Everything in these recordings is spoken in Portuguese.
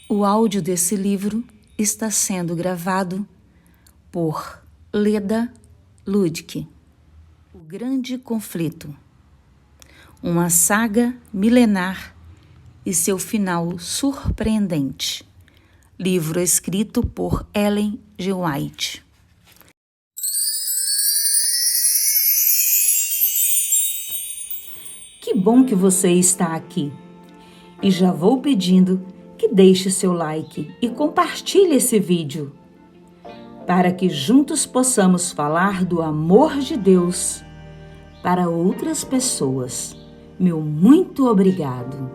O áudio desse livro está sendo gravado por Leda Ludwig. O Grande Conflito. Uma saga milenar e seu final surpreendente. Livro escrito por Ellen G. White. Que bom que você está aqui. E já vou pedindo que deixe seu like e compartilhe esse vídeo, para que juntos possamos falar do amor de Deus para outras pessoas. Meu muito obrigado.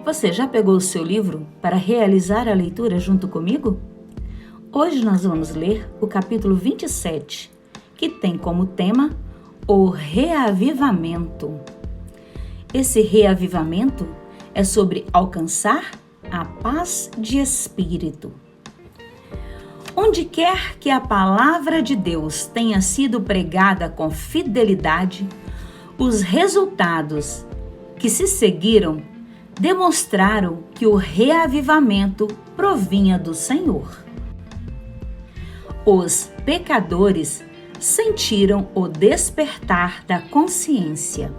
Você já pegou o seu livro para realizar a leitura junto comigo? Hoje nós vamos ler o capítulo 27, que tem como tema o reavivamento. Esse reavivamento é sobre alcançar a paz de espírito. Onde quer que a palavra de Deus tenha sido pregada com fidelidade, os resultados que se seguiram demonstraram que o reavivamento provinha do Senhor. Os pecadores sentiram o despertar da consciência.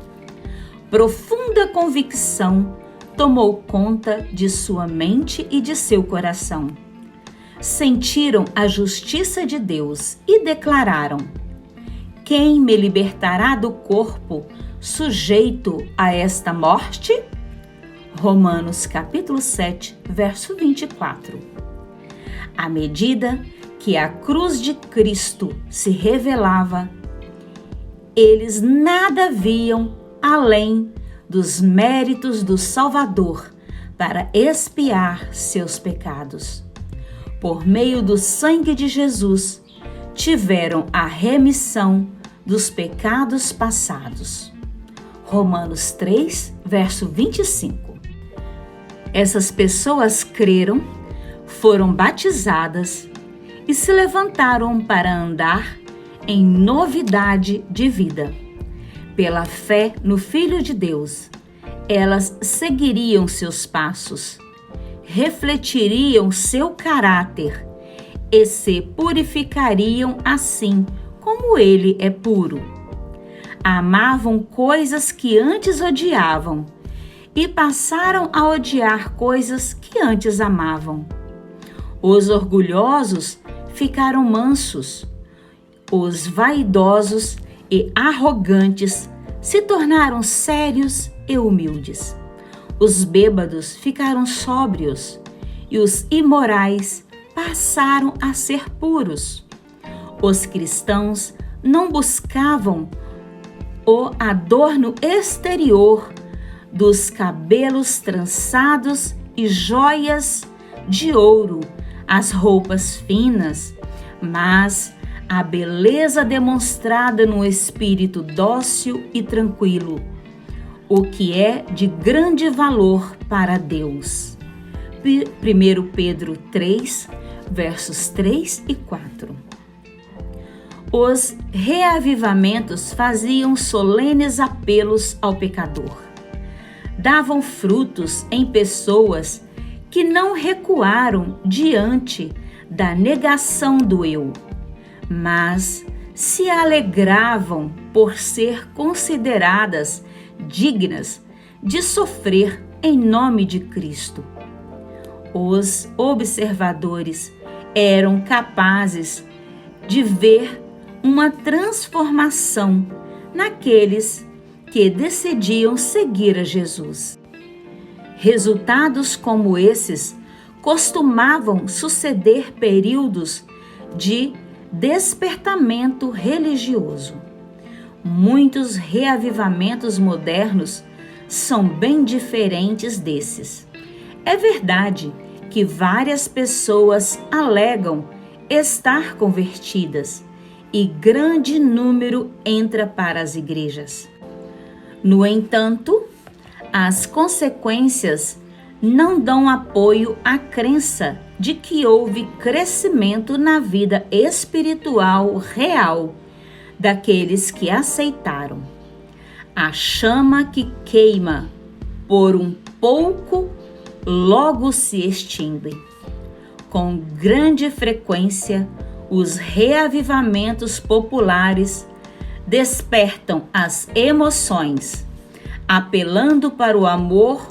Profunda convicção tomou conta de sua mente e de seu coração. Sentiram a justiça de Deus e declararam: quem me libertará do corpo sujeito a esta morte? Romanos capítulo 7, verso 24. À medida que a cruz de Cristo se revelava, eles nada viam além dos méritos do Salvador para expiar seus pecados. Por meio do sangue de Jesus, tiveram a remissão dos pecados passados. Romanos 3, verso 25. Essas pessoas creram, foram batizadas e se levantaram para andar em novidade de vida. Pela fé no Filho de Deus, elas seguiriam seus passos, refletiriam seu caráter e se purificariam assim como ele é puro. Amavam coisas que antes odiavam e passaram a odiar coisas que antes amavam. Os orgulhosos ficaram mansos, os vaidosos e arrogantes se tornaram sérios e humildes. Os bêbados ficaram sóbrios e os imorais passaram a ser puros. Os cristãos não buscavam o adorno exterior dos cabelos trançados e joias de ouro, as roupas finas, mas a beleza demonstrada no espírito dócil e tranquilo, o que é de grande valor para Deus. 1 Pedro 3, versos 3 e 4. Os reavivamentos faziam solenes apelos ao pecador. Davam frutos em pessoas que não recuaram diante da negação do eu, mas se alegravam por ser consideradas dignas de sofrer em nome de Cristo. Os observadores eram capazes de ver uma transformação naqueles que decidiam seguir a Jesus. Resultados como esses costumavam suceder períodos de despertamento religioso. Muitos reavivamentos modernos são bem diferentes desses. É verdade que várias pessoas alegam estar convertidas e grande número entra para as igrejas. No entanto, as consequências não dão apoio à crença de que houve crescimento na vida espiritual real daqueles que aceitaram. A chama que queima por um pouco logo se extingue. Com grande frequência, os reavivamentos populares despertam as emoções, apelando para o amor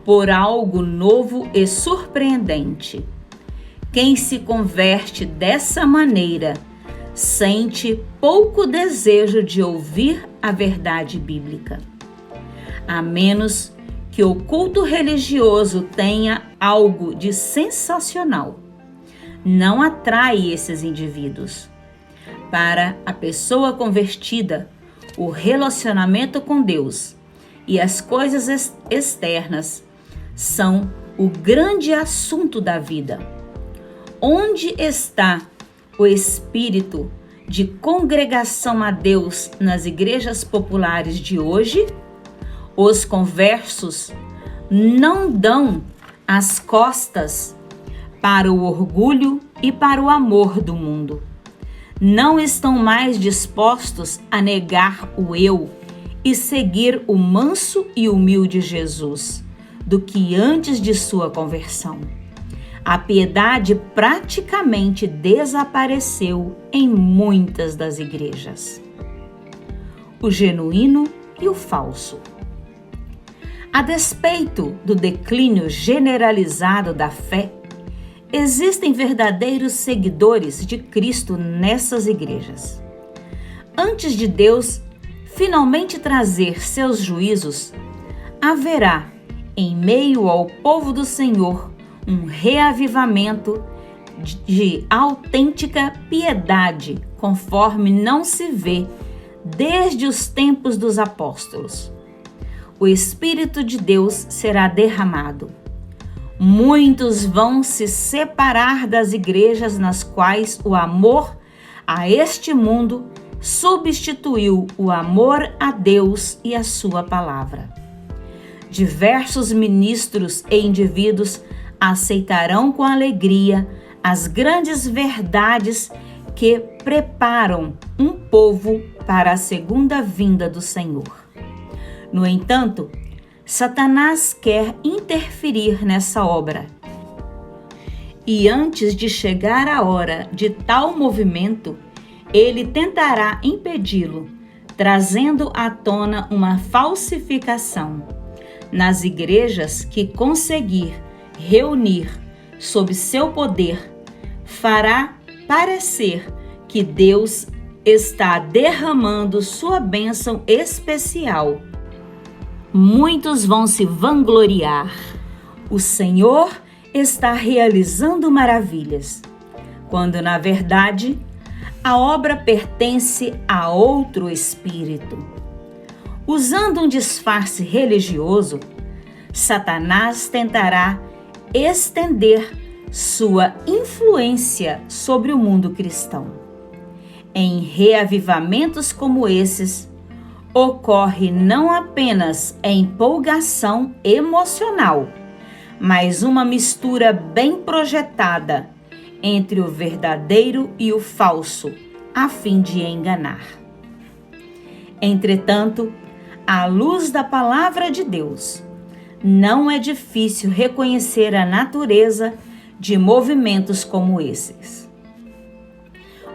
por algo novo e surpreendente. Quem se converte dessa maneira sente pouco desejo de ouvir a verdade bíblica, a menos que o culto religioso tenha algo de sensacional. Não atrai esses indivíduos. Para a pessoa convertida, o relacionamento com Deus e as coisas externas são o grande assunto da vida. Onde está o espírito de congregação a Deus nas igrejas populares de hoje? Os conversos não dão as costas para o orgulho e para o amor do mundo. Não estão mais dispostos a negar o eu e seguir o manso e humilde Jesus do que antes de sua conversão. A piedade praticamente desapareceu em muitas das igrejas. O genuíno e o falso. A despeito do declínio generalizado da fé, existem verdadeiros seguidores de Cristo nessas igrejas. Antes de Deus finalmente trazer seus juízos, haverá, em meio ao povo do Senhor, um reavivamento de autêntica piedade, conforme não se vê desde os tempos dos apóstolos. O Espírito de Deus será derramado. Muitos vão se separar das igrejas nas quais o amor a este mundo substituiu o amor a Deus e a sua palavra. Diversos ministros e indivíduos aceitarão com alegria as grandes verdades que preparam um povo para a segunda vinda do Senhor. No entanto, Satanás quer interferir nessa obra. E antes de chegar a hora de tal movimento, ele tentará impedi-lo, trazendo à tona uma falsificação. Nas igrejas que conseguir reunir sob seu poder, fará parecer que Deus está derramando sua bênção especial. Muitos vão se vangloriar. O Senhor está realizando maravilhas, quando na verdade a obra pertence a outro espírito. Usando um disfarce religioso, Satanás tentará estender sua influência sobre o mundo cristão. Em reavivamentos como esses, ocorre não apenas a empolgação emocional, mas uma mistura bem projetada entre o verdadeiro e o falso, a fim de enganar. Entretanto, à luz da palavra de Deus, não é difícil reconhecer a natureza de movimentos como esses.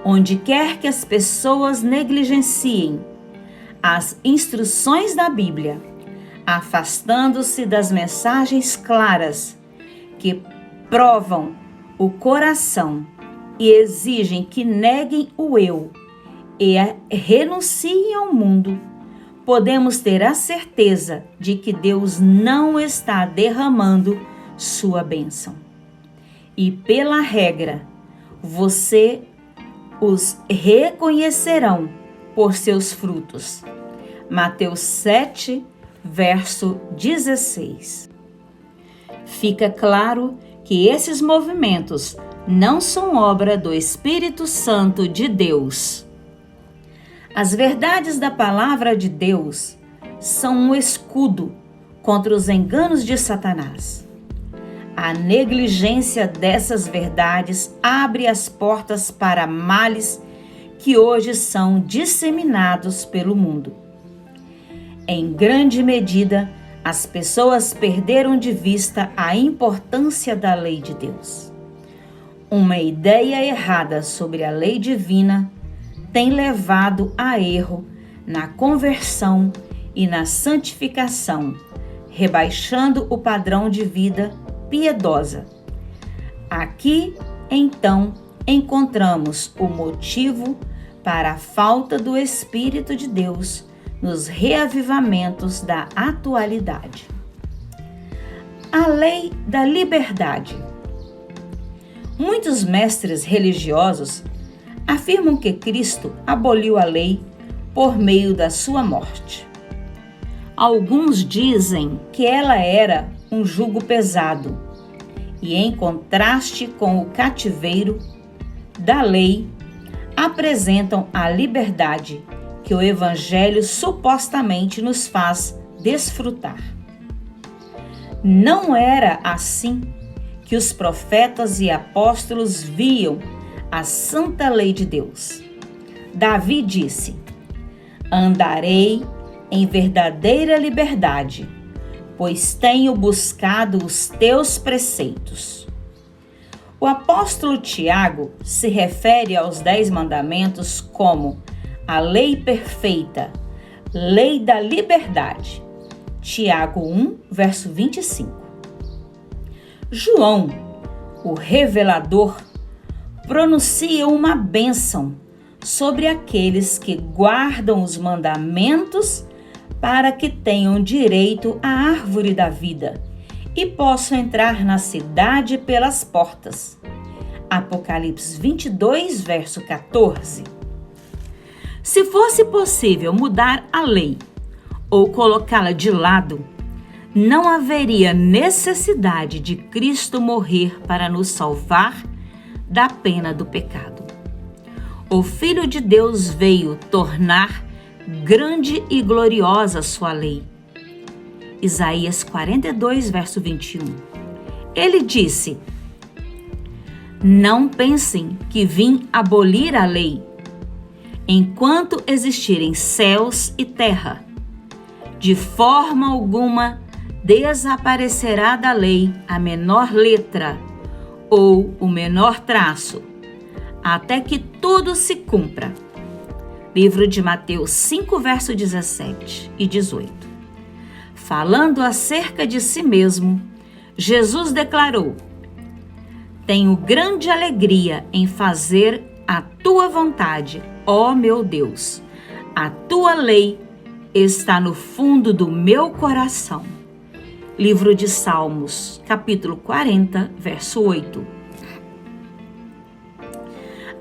Onde quer que as pessoas negligenciem as instruções da Bíblia, afastando-se das mensagens claras que provam o coração e exigem que neguem o eu e renunciem ao mundo, podemos ter a certeza de que Deus não está derramando sua bênção. E pela regra, você os reconhecerão por seus frutos. Mateus 7, verso 16. Fica claro que esses movimentos não são obra do Espírito Santo de Deus. As verdades da palavra de Deus são um escudo contra os enganos de Satanás. A negligência dessas verdades abre as portas para males que hoje são disseminados pelo mundo. Em grande medida, As pessoas perderam de vista a importância da lei de Deus. Uma ideia errada sobre a lei divina tem levado a erro na conversão e na santificação, rebaixando o padrão de vida piedosa. Aqui, então, encontramos o motivo para a falta do Espírito de Deus nos reavivamentos da atualidade. A lei da liberdade. Muitos mestres religiosos afirmam que Cristo aboliu a lei por meio da sua morte. Alguns dizem que ela era um jugo pesado e, em contraste com o cativeiro da lei, apresentam a liberdade que o Evangelho supostamente nos faz desfrutar. Não era assim que os profetas e apóstolos viam a santa lei de Deus. Davi disse: andarei em verdadeira liberdade, pois tenho buscado os teus preceitos. O apóstolo Tiago se refere aos 10 mandamentos como a lei perfeita, lei da liberdade. Tiago 1, verso 25. João, o revelador, pronuncia uma bênção sobre aqueles que guardam os mandamentos para que tenham direito à árvore da vida e possam entrar na cidade pelas portas. Apocalipse 22, verso 14. Se fosse possível mudar a lei ou colocá-la de lado, não haveria necessidade de Cristo morrer para nos salvar da pena do pecado. O Filho de Deus veio tornar grande e gloriosa sua lei. Isaías 42, verso 21. Ele disse: não pensem que vim abolir a lei. Enquanto existirem céus e terra, de forma alguma desaparecerá da lei a menor letra ou o menor traço, até que tudo se cumpra. Livro de Mateus 5, verso 17 e 18. Falando acerca de si mesmo, Jesus declarou: tenho grande alegria em fazer a tua vontade, ó meu Deus. A tua lei está no fundo do meu coração. Livro de Salmos, capítulo 40, verso 8.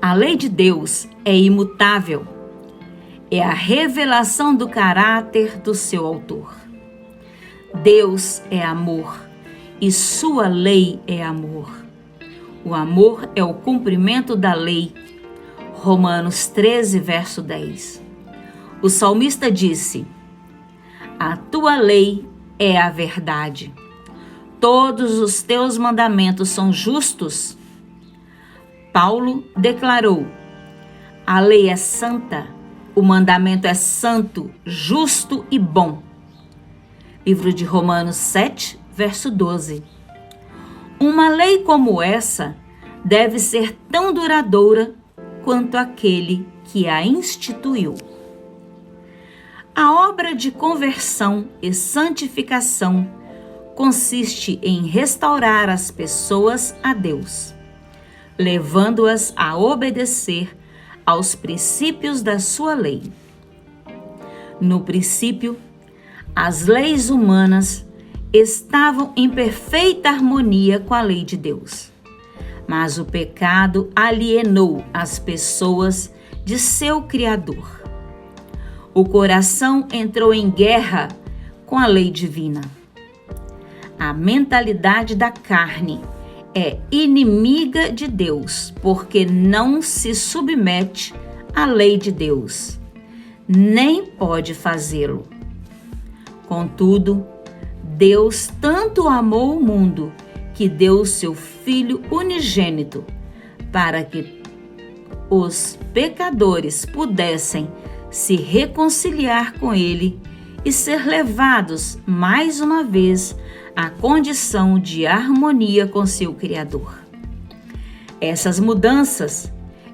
A lei de Deus é imutável. É a revelação do caráter do seu autor. Deus é amor e sua lei é amor. O amor é o cumprimento da lei. Romanos 13, verso 10. O salmista disse: a tua lei é a verdade. Todos os teus mandamentos são justos. Paulo declarou: a lei é santa, o mandamento é santo, justo e bom. Livro de Romanos 7, verso 12. Uma lei como essa deve ser tão duradoura quanto aquele que a instituiu. A obra de conversão e santificação consiste em restaurar as pessoas a Deus, levando-as a obedecer aos princípios da sua lei. No princípio, as leis humanas estavam em perfeita harmonia com a lei de Deus, mas o pecado alienou as pessoas de seu Criador. O coração entrou em guerra com a lei divina. A mentalidade da carne é inimiga de Deus, porque não se submete à lei de Deus, nem pode fazê-lo. Contudo, Deus tanto amou o mundo que deu o seu Filho unigênito para que os pecadores pudessem se reconciliar com Ele e ser levados mais uma vez à condição de harmonia com seu Criador. Essas mudanças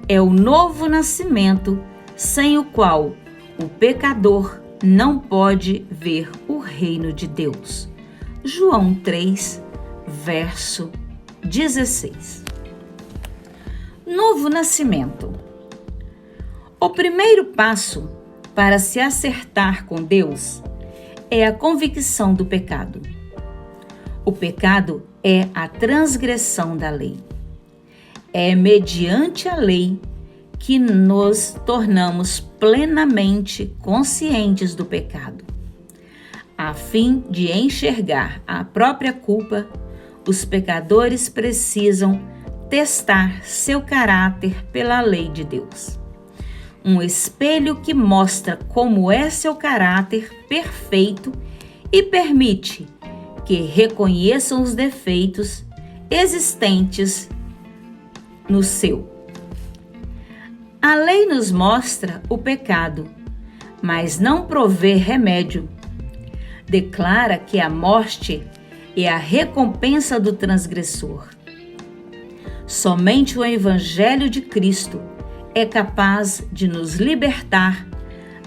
é o novo nascimento, sem o qual o pecador não pode ver o reino de Deus. João 3, verso 16. Novo nascimento. O primeiro passo para se acertar com Deus é a convicção do pecado. O pecado é a transgressão da lei. É mediante a lei que nos tornamos plenamente conscientes do pecado. A fim de enxergar a própria culpa, os pecadores precisam testar seu caráter pela lei de Deus. Um espelho que mostra como é seu caráter perfeito e permite que reconheçam os defeitos existentes no seu. A lei nos mostra o pecado, mas não provê remédio. Declara que a morte é a recompensa do transgressor. Somente o Evangelho de Cristo é capaz de nos libertar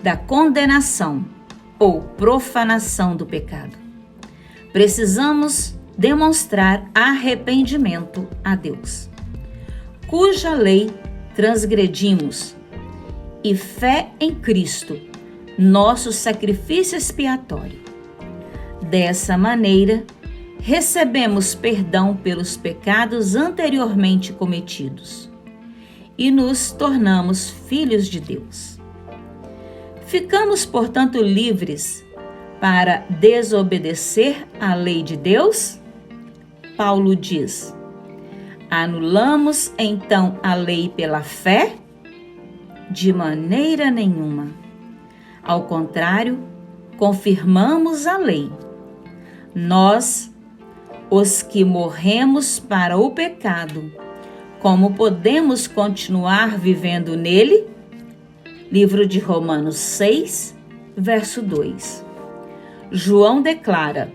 da condenação ou profanação do pecado. Precisamos demonstrar arrependimento a Deus, cuja lei transgredimos, e fé em Cristo, nosso sacrifício expiatório. Dessa maneira, recebemos perdão pelos pecados anteriormente cometidos e nos tornamos filhos de Deus. Ficamos, portanto, livres para desobedecer à lei de Deus? Paulo diz: anulamos então a lei pela fé? De maneira nenhuma. Ao contrário, confirmamos a lei. Nós, os que morremos para o pecado, como podemos continuar vivendo nele? Livro de Romanos 6, verso 2. João declara: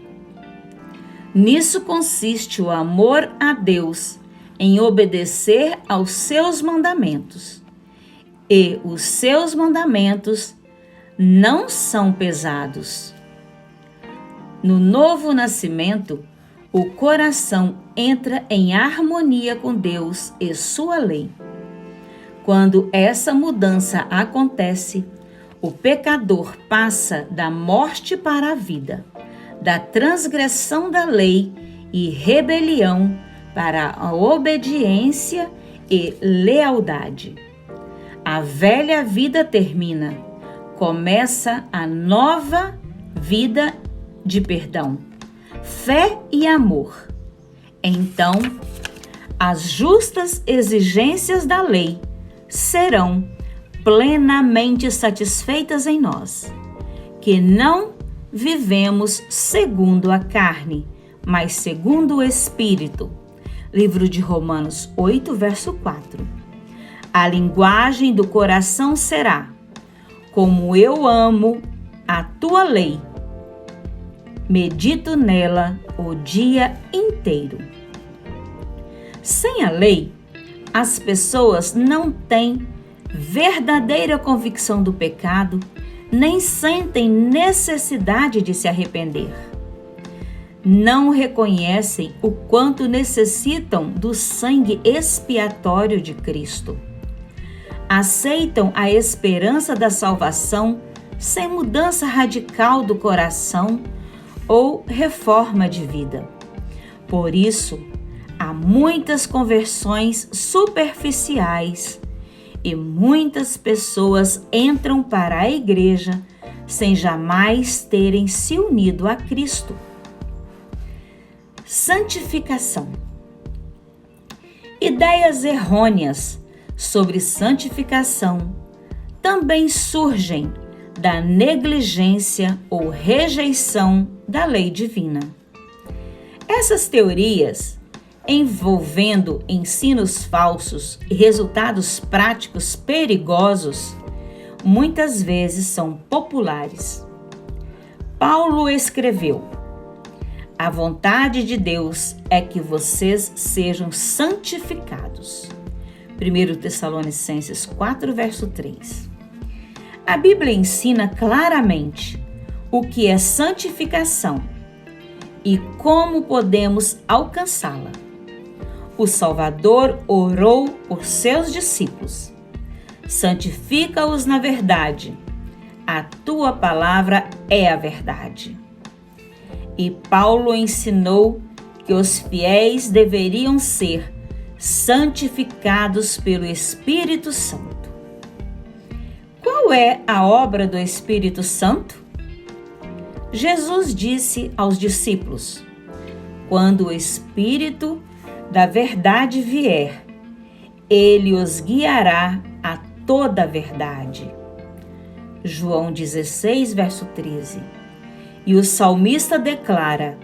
nisso consiste o amor a Deus, em obedecer aos seus mandamentos. E os seus mandamentos não são pesados. No novo nascimento, o coração entra em harmonia com Deus e sua lei. Quando essa mudança acontece, o pecador passa da morte para a vida, da transgressão da lei e rebelião para a obediência e lealdade. A velha vida termina, começa a nova vida de perdão, fé e amor. Então, as justas exigências da lei serão plenamente satisfeitas em nós, que não vivemos segundo a carne, mas segundo o Espírito. Livro de Romanos 8, verso 4. A linguagem do coração será: como eu amo a tua lei, medito nela o dia inteiro. Sem a lei, as pessoas não têm verdadeira convicção do pecado, nem sentem necessidade de se arrepender. Não reconhecem o quanto necessitam do sangue expiatório de Cristo. Aceitam a esperança da salvação sem mudança radical do coração ou reforma de vida. Por isso, há muitas conversões superficiais e muitas pessoas entram para a igreja sem jamais terem se unido a Cristo. Santificação. Ideias errôneas sobre santificação também surgem da negligência ou rejeição da lei divina. Essas teorias, envolvendo ensinos falsos e resultados práticos perigosos, muitas vezes são populares. Paulo escreveu: a vontade de Deus é que vocês sejam santificados. 1 Tessalonicenses 4, verso 3. A Bíblia ensina claramente o que é santificação e como podemos alcançá-la. O Salvador orou por seus discípulos: santifica-os na verdade, a tua palavra é a verdade. E Paulo ensinou que os fiéis deveriam ser santificados pelo Espírito Santo. Qual é a obra do Espírito Santo? Jesus disse aos discípulos: quando o Espírito da verdade vier, ele os guiará a toda a verdade. João 16, verso 13. E o salmista declara: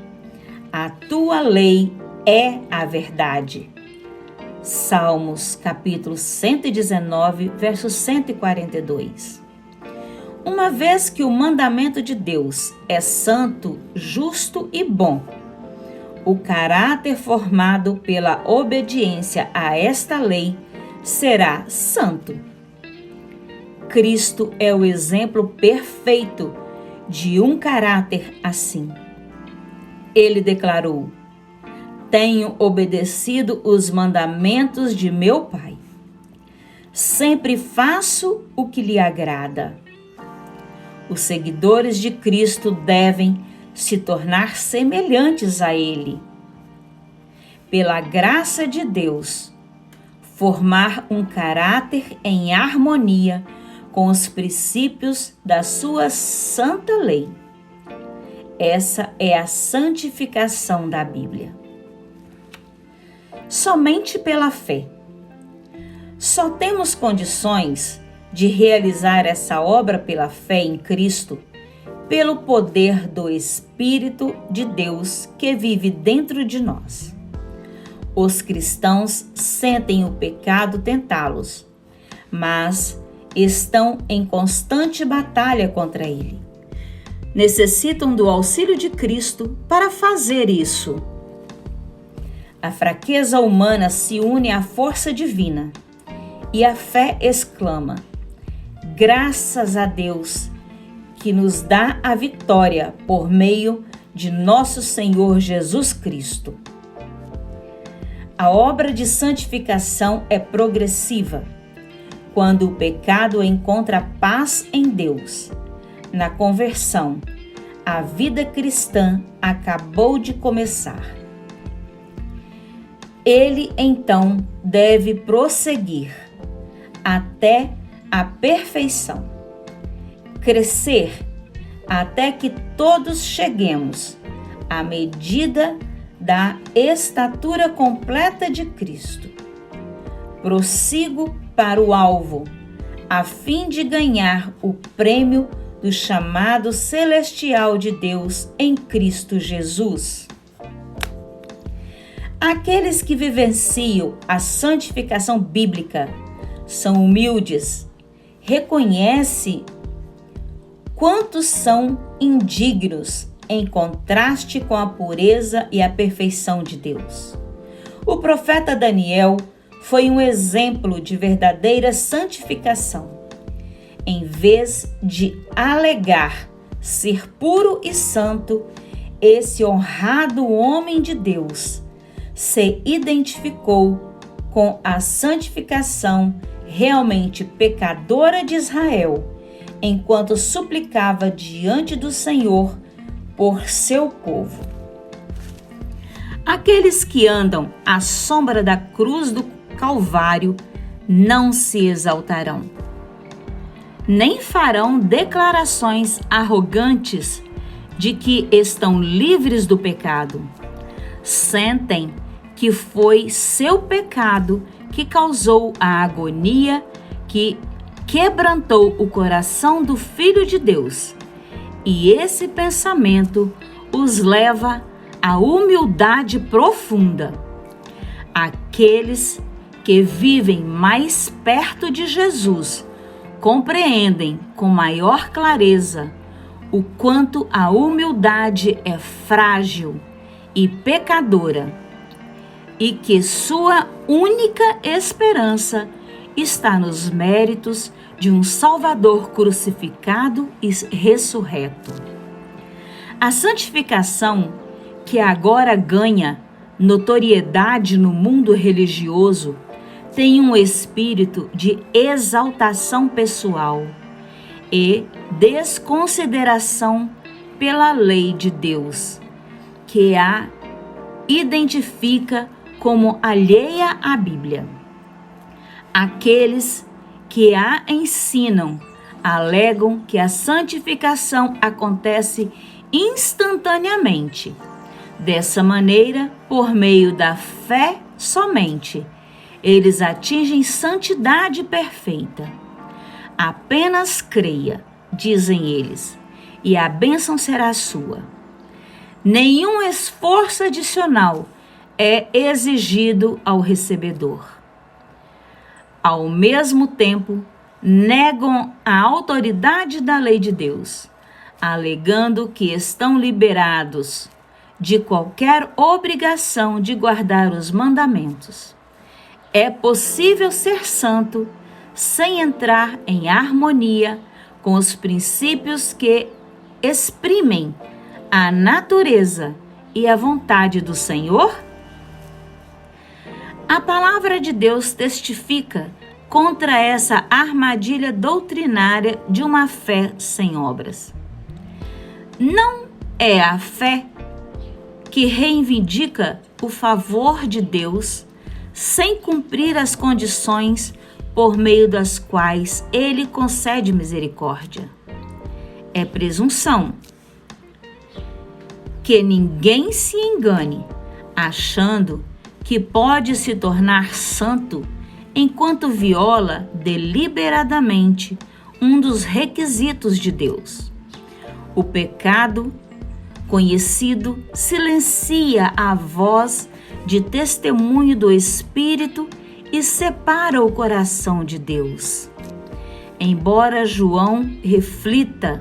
a tua lei é a verdade. Salmos, capítulo 119, verso 142. Uma vez que o mandamento de Deus é santo, justo e bom, o caráter formado pela obediência a esta lei será santo. Cristo é o exemplo perfeito de um caráter assim. Ele declarou: tenho obedecido os mandamentos de meu Pai. Sempre faço o que lhe agrada. Os seguidores de Cristo devem se tornar semelhantes a Ele. Pela graça de Deus, formar um caráter em harmonia com os princípios da sua santa lei. Essa é a santificação da Bíblia. Somente pela fé. Só temos condições de realizar essa obra pela fé em Cristo, pelo poder do Espírito de Deus que vive dentro de nós. Os cristãos sentem o pecado tentá-los, mas estão em constante batalha contra ele. Necessitam do auxílio de Cristo para fazer isso. A fraqueza humana se une à força divina e a fé exclama: graças a Deus que nos dá a vitória por meio de nosso Senhor Jesus Cristo. A obra de santificação é progressiva. Quando o pecado encontra paz em Deus, na conversão, a vida cristã acabou de começar. Ele então deve prosseguir até a perfeição, crescer até que todos cheguemos à medida da estatura completa de Cristo. Prossigo para o alvo, a fim de ganhar o prêmio do chamado celestial de Deus em Cristo Jesus. Aqueles que vivenciam a santificação bíblica são humildes, reconhecem quantos são indignos em contraste com a pureza e a perfeição de Deus. O profeta Daniel foi um exemplo de verdadeira santificação. Em vez de alegar ser puro e santo, esse honrado homem de Deus se identificou com a santificação realmente pecadora de Israel, enquanto suplicava diante do Senhor por seu povo. Aqueles que andam à sombra da cruz do Calvário não se exaltarão, nem farão declarações arrogantes de que estão livres do pecado. Sentem que foi seu pecado que causou a agonia que quebrantou o coração do Filho de Deus. E esse pensamento os leva à humildade profunda. Aqueles que vivem mais perto de Jesus compreendem com maior clareza o quanto a humildade é frágil e pecadora, e que sua única esperança está nos méritos de um Salvador crucificado e ressurreto. A santificação, que agora ganha notoriedade no mundo religioso, tem um espírito de exaltação pessoal e desconsideração pela lei de Deus, que a identifica como alheia à Bíblia. Aqueles que a ensinam alegam que a santificação acontece instantaneamente. Dessa maneira, por meio da fé somente, eles atingem santidade perfeita. Apenas creia, dizem eles, e a bênção será sua. Nenhum esforço adicional é exigido ao recebedor. Ao mesmo tempo, negam a autoridade da lei de Deus, alegando que estão liberados de qualquer obrigação de guardar os mandamentos. É possível ser santo sem entrar em harmonia com os princípios que exprimem a natureza e a vontade do Senhor? A palavra de Deus testifica contra essa armadilha doutrinária de uma fé sem obras. Não é a fé que reivindica o favor de Deus sem cumprir as condições por meio das quais Ele concede misericórdia. É presunção. Que ninguém se engane, achando que pode se tornar santo enquanto viola deliberadamente um dos requisitos de Deus. O pecado conhecido silencia a voz de testemunho do Espírito e separa o coração de Deus. Embora João reflita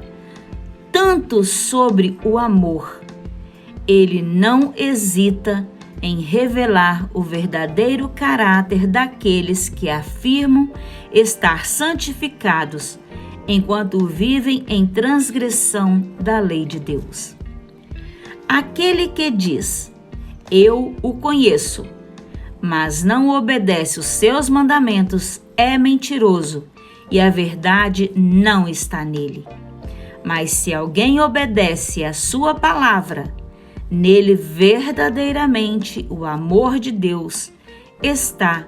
tanto sobre o amor, ele não hesita em revelar o verdadeiro caráter daqueles que afirmam estar santificados enquanto vivem em transgressão da lei de Deus. Aquele que diz, eu o conheço, mas não obedece os seus mandamentos, é mentiroso e a verdade não está nele. Mas se alguém obedece à sua palavra, nele verdadeiramente o amor de Deus está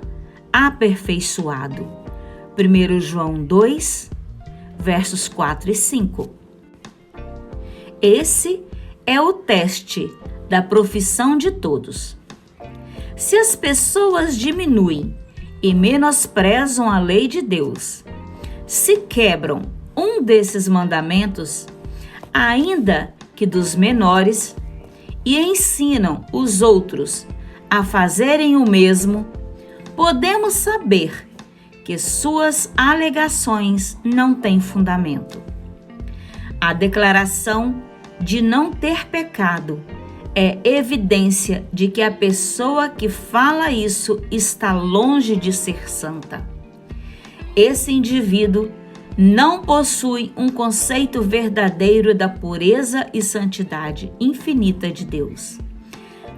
aperfeiçoado. 1 João 2, versos 4 e 5. Esse é o teste da profissão de todos. Se as pessoas diminuem e menosprezam a lei de Deus, se quebram um desses mandamentos, ainda que dos menores, e ensinam os outros a fazerem o mesmo, podemos saber que suas alegações não têm fundamento. A declaração de não ter pecado é evidência de que a pessoa que fala isso está longe de ser santa. Esse indivíduo não possui um conceito verdadeiro da pureza e santidade infinita de Deus,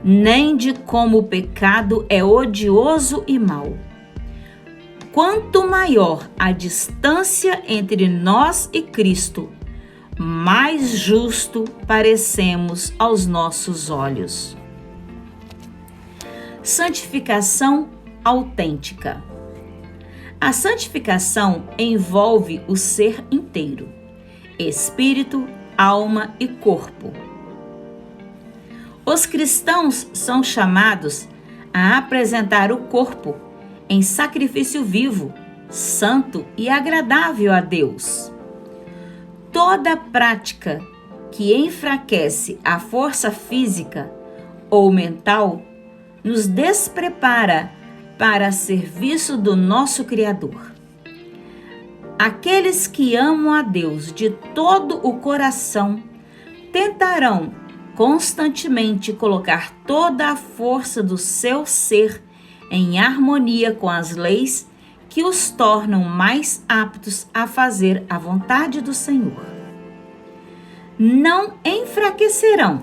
nem de como o pecado é odioso e mau. Quanto maior a distância entre nós e Cristo, mais justo parecemos aos nossos olhos. Santificação autêntica. A santificação envolve o ser inteiro, espírito, alma e corpo. Os cristãos são chamados a apresentar o corpo em sacrifício vivo, santo e agradável a Deus. Toda prática que enfraquece a força física ou mental nos desprepara para serviço do nosso Criador. Aqueles que amam a Deus de todo o coração tentarão constantemente colocar toda a força do seu ser em harmonia com as leis que os tornam mais aptos a fazer a vontade do Senhor. Não enfraquecerão,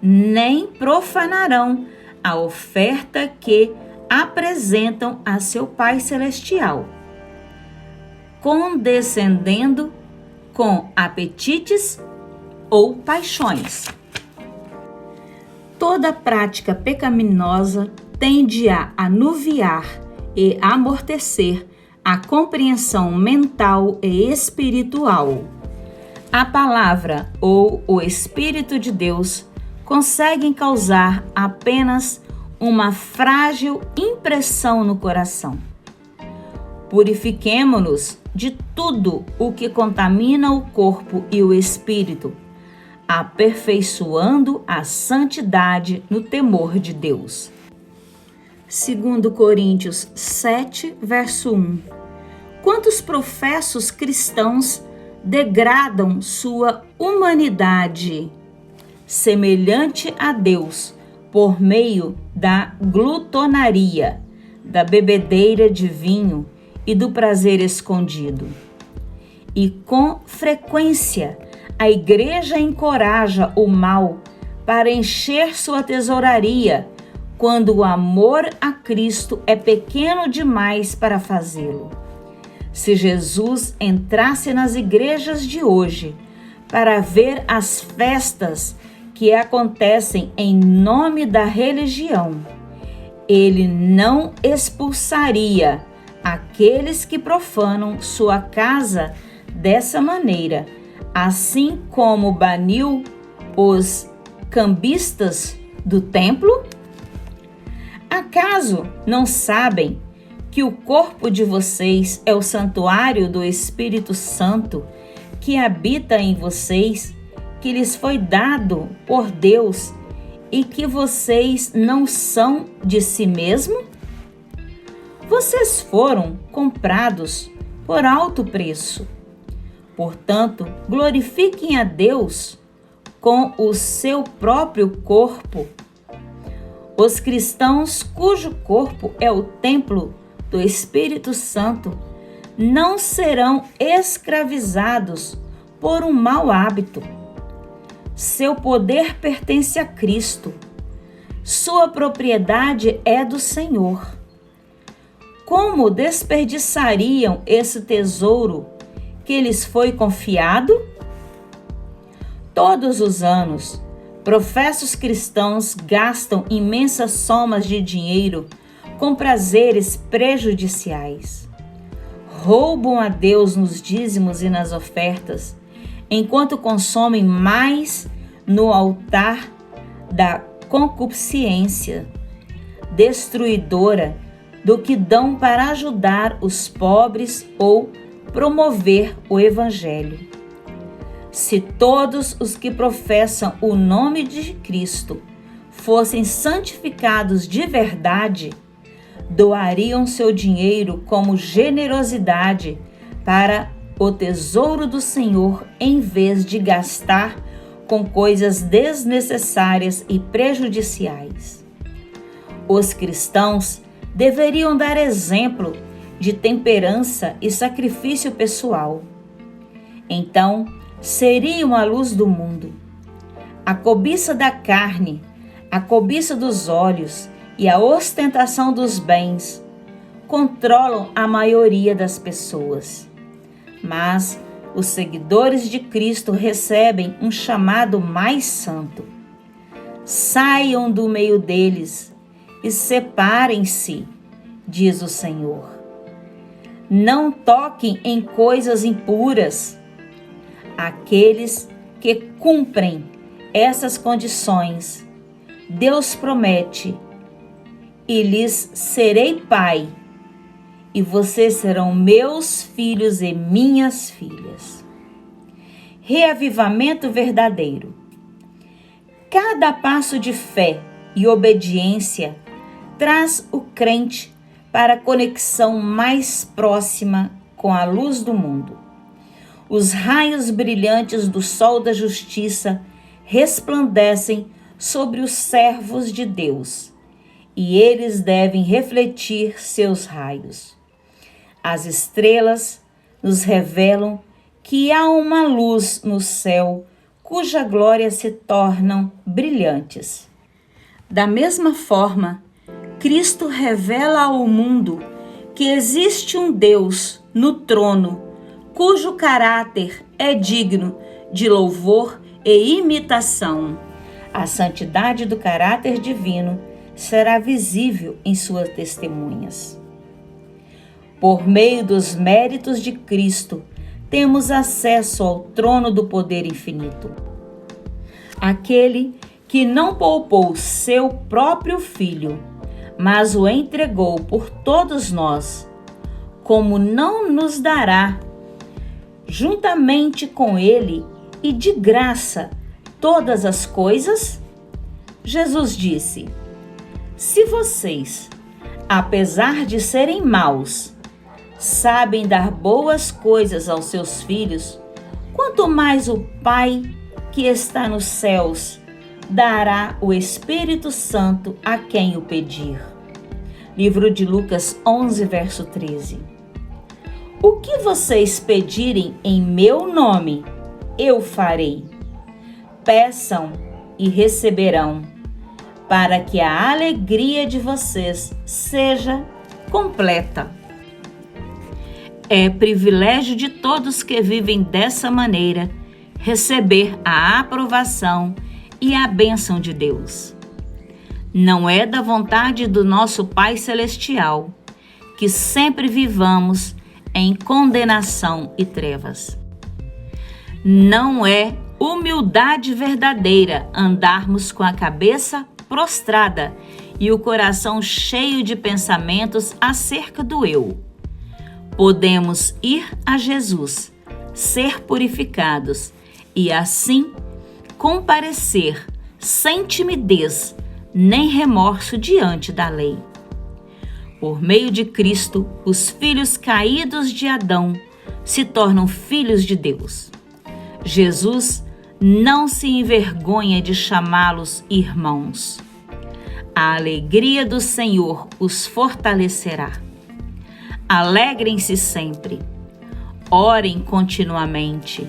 nem profanarão a oferta que apresentam a seu Pai Celestial, condescendendo com apetites ou paixões. Toda prática pecaminosa tende a anuviar e amortecer a compreensão mental e espiritual. A palavra ou o Espírito de Deus conseguem causar apenas uma frágil impressão no coração. Purifiquemo-nos de tudo o que contamina o corpo e o espírito, aperfeiçoando a santidade no temor de Deus. 2 Coríntios 7, verso 1. Quantos professos cristãos degradam sua humanidade semelhante a Deus por meio da glutonaria, da bebedeira de vinho e do prazer escondido. E com frequência a igreja encoraja o mal para encher sua tesouraria, quando o amor a Cristo é pequeno demais para fazê-lo. Se Jesus entrasse nas igrejas de hoje para ver as festas que acontecem em nome da religião, ele não expulsaria aqueles que profanam sua casa dessa maneira, assim como baniu os cambistas do templo? Acaso não sabem que o corpo de vocês é o santuário do Espírito Santo que habita em vocês, que lhes foi dado por Deus e que vocês não são de si mesmo? Vocês foram comprados por alto preço. Portanto, glorifiquem a Deus com o seu próprio corpo. Os cristãos cujo corpo é o templo do Espírito Santo não serão escravizados por um mau hábito. Seu poder pertence a Cristo. Sua propriedade é do Senhor. Como desperdiçariam esse tesouro que lhes foi confiado? Todos os anos, professos cristãos gastam imensas somas de dinheiro com prazeres prejudiciais. Roubam a Deus nos dízimos e nas ofertas, enquanto consomem mais no altar da concupiscência destruidora do que dão para ajudar os pobres ou promover o Evangelho. Se todos os que professam o nome de Cristo fossem santificados de verdade, doariam seu dinheiro como generosidade para o tesouro do Senhor, em vez de gastar com coisas desnecessárias e prejudiciais. Os cristãos deveriam dar exemplo de temperança e sacrifício pessoal. Então, seriam a luz do mundo. A cobiça da carne, a cobiça dos olhos e a ostentação dos bens controlam a maioria das pessoas. Mas os seguidores de Cristo recebem um chamado mais santo. Saiam do meio deles e separem-se, diz o Senhor. Não toquem em coisas impuras. Aqueles que cumprem essas condições, Deus promete: e lhes serei pai, e vocês serão meus filhos e minhas filhas. Reavivamento verdadeiro. Cada passo de fé e obediência traz o crente para a conexão mais próxima com a luz do mundo. Os raios brilhantes do sol da justiça resplandecem sobre os servos de Deus, e eles devem refletir seus raios. As estrelas nos revelam que há uma luz no céu cuja glória se tornam brilhantes. Da mesma forma, Cristo revela ao mundo que existe um Deus no trono, cujo caráter é digno de louvor e imitação. A santidade do caráter divino será visível em suas testemunhas. Por meio dos méritos de Cristo, temos acesso ao trono do poder infinito. Aquele que não poupou seu próprio Filho, mas o entregou por todos nós, como não nos dará, juntamente com ele e de graça, todas as coisas? Jesus disse: se vocês, apesar de serem maus, sabem dar boas coisas aos seus filhos, quanto mais o Pai que está nos céus dará o Espírito Santo a quem o pedir. Livro de Lucas 11, verso 13. O que vocês pedirem em meu nome, eu farei. Peçam e receberão, para que a alegria de vocês seja completa. É privilégio de todos que vivem dessa maneira receber a aprovação e a bênção de Deus. Não é da vontade do nosso Pai Celestial que sempre vivamos em condenação e trevas. Não é humildade verdadeira andarmos com a cabeça prostrada e o coração cheio de pensamentos acerca do eu. Podemos ir a Jesus, ser purificados e assim comparecer sem timidez nem remorso diante da lei. Por meio de Cristo, os filhos caídos de Adão se tornam filhos de Deus. Jesus não se envergonha de chamá-los irmãos. A alegria do Senhor os fortalecerá. Alegrem-se sempre. Orem continuamente.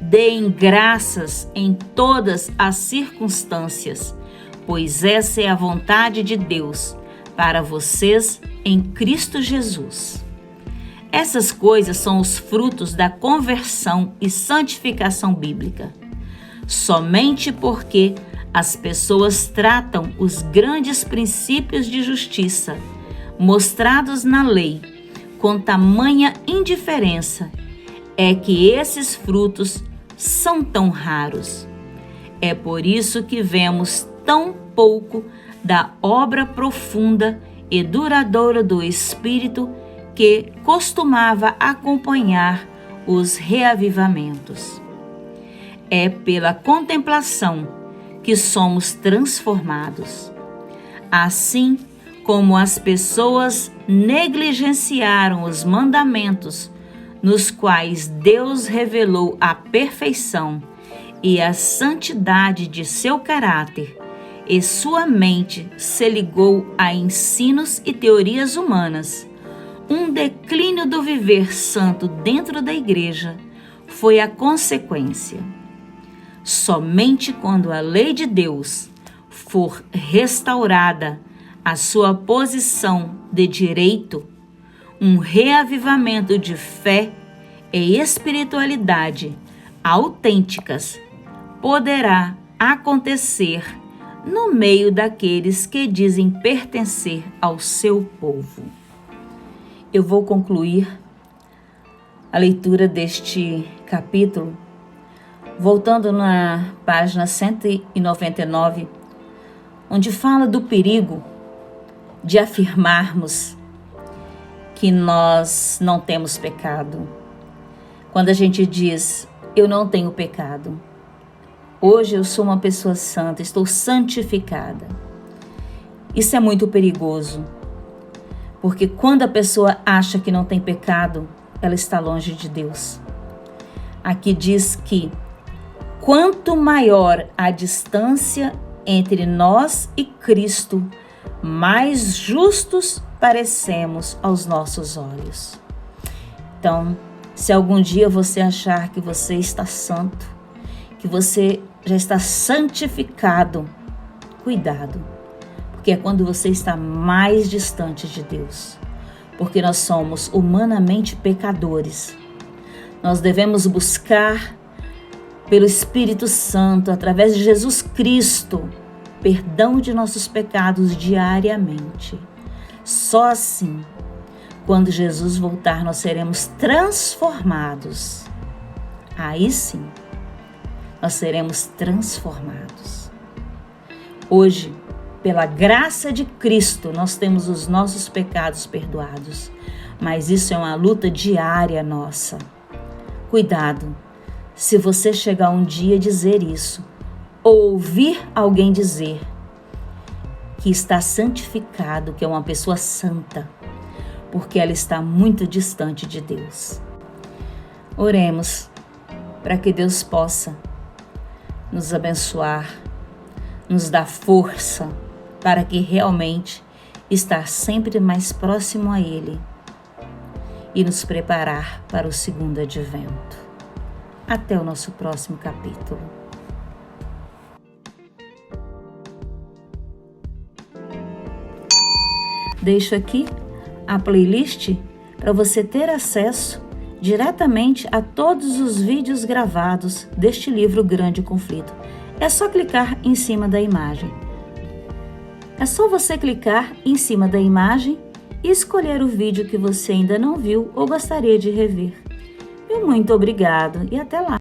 Deem graças em todas as circunstâncias, pois essa é a vontade de Deus para vocês em Cristo Jesus. Essas coisas são os frutos da conversão e santificação bíblica. Somente porque as pessoas tratam os grandes princípios de justiça mostrados na lei com tamanha indiferença é que esses frutos são tão raros. É por isso que vemos tão pouco da obra profunda e duradoura do Espírito que costumava acompanhar os reavivamentos. É pela contemplação que somos transformados. Assim como as pessoas negligenciaram os mandamentos nos quais Deus revelou a perfeição e a santidade de seu caráter, e sua mente se ligou a ensinos e teorias humanas, um declínio do viver santo dentro da igreja foi a consequência. Somente quando a lei de Deus for restaurada à sua posição de direito, um reavivamento de fé e espiritualidade autênticas poderá acontecer no meio daqueles que dizem pertencer ao seu povo. Eu vou concluir a leitura deste capítulo voltando na página 199, onde fala do perigo de afirmarmos que nós não temos pecado. Quando a gente diz, eu não tenho pecado, hoje eu sou uma pessoa santa, estou santificada. Isso é muito perigoso, porque quando a pessoa acha que não tem pecado, ela está longe de Deus. Aqui diz que quanto maior a distância entre nós e Cristo, mais justos parecemos aos nossos olhos. Então, se algum dia você achar que você está santo, que você já está santificado, cuidado, porque é quando você está mais distante de Deus, porque nós somos humanamente pecadores. Nós devemos buscar pelo Espírito Santo, através de Jesus Cristo, perdão de nossos pecados diariamente. Só assim, quando Jesus voltar, nós seremos transformados. Aí sim, nós seremos transformados. Hoje, pela graça de Cristo, nós temos os nossos pecados perdoados, mas isso é uma luta diária nossa. Cuidado, se você chegar um dia a dizer isso, ou ouvir alguém dizer que está santificado, que é uma pessoa santa, porque ela está muito distante de Deus. Oremos para que Deus possa nos abençoar, nos dar força para que realmente estar sempre mais próximo a Ele e nos preparar para o segundo advento. Até o nosso próximo capítulo. Deixo aqui a playlist para você ter acesso diretamente a todos os vídeos gravados deste livro Grande Conflito. É só clicar em cima da imagem. É só você clicar em cima da imagem e escolher o vídeo que você ainda não viu ou gostaria de rever. Muito obrigado e até lá!